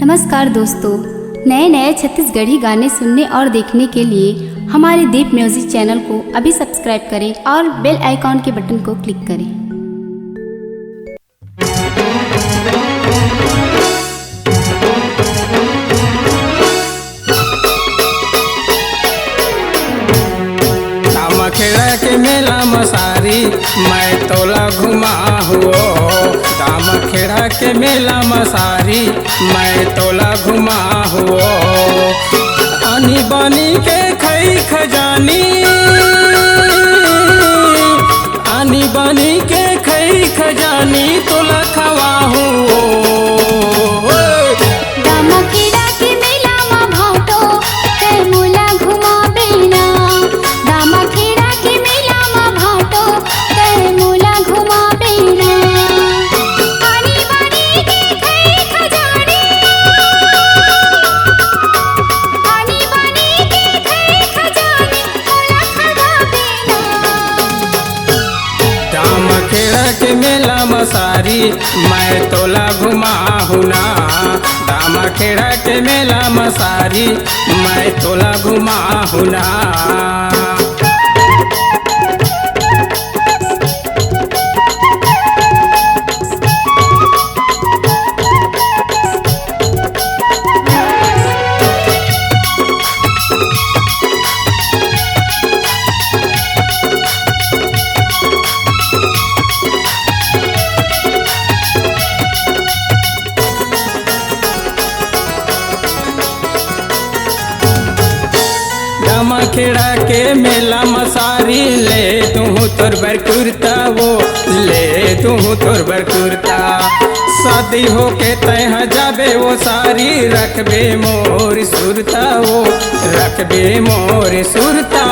नमस्कार दोस्तों, नए नए छत्तीसगढ़ी गाने सुनने और देखने के लिए हमारे दीप म्यूजिक चैनल को अभी सब्सक्राइब करें और बेल आइकॉन के बटन को क्लिक करें। खेड़ा के मेला मसारी मैं तोला घुमा हुओ। दाम खेड़ा के मेला मसारी मैं तोला घुमा हुओ। आनी बानी के खई खजानी, आनी बानी के खई खजानी तोला खवा हुओ। मेला मसारी मैं तोला घुमा हुना। दामा खेड़ा के मेला मसारी मैं तोला घुमा हुना। खेड़ा के मेला मसारी ले तू तोर बर कुर्ता वो, ले तू तोर बर कुर्ता। शादी हो के तय जाबे वो सारी रखबे मोर सुरता वो, रखबे मोर सुरता।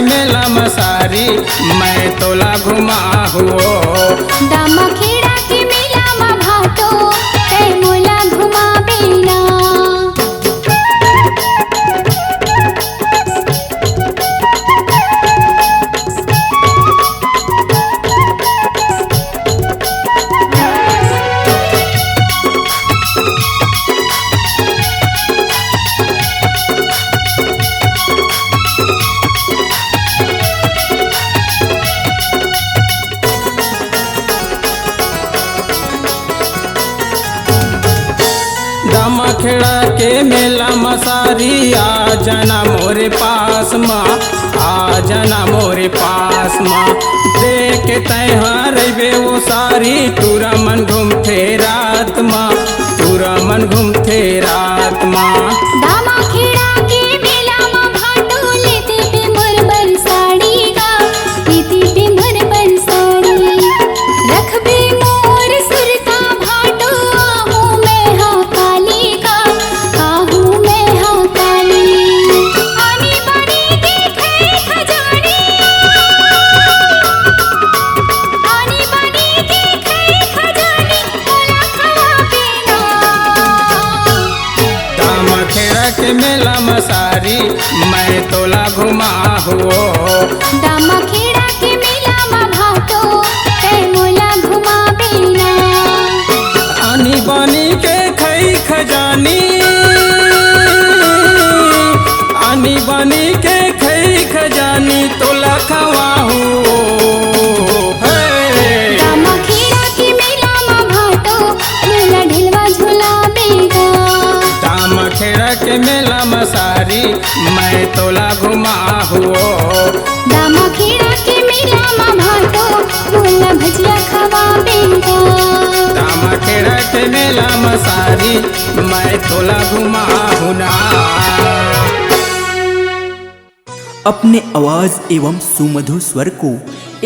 मेला मसारी मैं तोला घुमा हुओ। दामा खेड़ा के मेला मा भाटो तै मोला घुमा बेना। दामा खेड़ा के मेला मसारी आ जाना मोरे पास माँ, आ जाना मोरे पास माँ। देख तय रहे वो सारी तूरा मन घूमते रात माँ, तूरा मन घूमते रात माँ। दामा खेड़ा के मेला मा भाटो लेते पे मोर बर साड़ी गा, लेते पे मोर बर साड़ी। रखबे मोर सुरता भाटो आहू मैं हाँ काली का, आहू मैं हाँ काली। आनी बानी के खई खजानी, आनी बानी के खई खजानी मोला खवा बेना। दामा खेड़ा के मेला मसारी मैं तोला घुमा हुओ। दामा खेड़ा के मेला मा भाटो तै मोला घुमा बेना। आनी बानी के खई खजानी, आनी बानी के खई खजानी तोला खवा हुओ। दामा खेड़ा के मेला मा भाटो मोला ढिलवा झूला बेगा। दामा खेड़ा के मेला मसारी मैं तोला घुमा हुओ। दामा खेड़ा के मेला मा भाटो मोला भजिया खवा बेगा। दामा खेड़ा के मेला मसारी मैं तोला घुमा हुना। अपने आवाज एवं सुमधुर स्वर को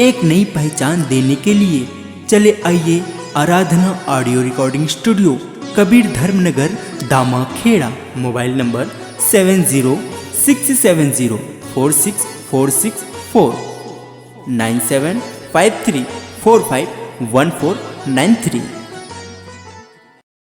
एक नई पहचान देने के लिए चले आइए Aradhana audio recording studio Kabir Dharmanagar Damakheda. Mobile number 7067046464 9753451493।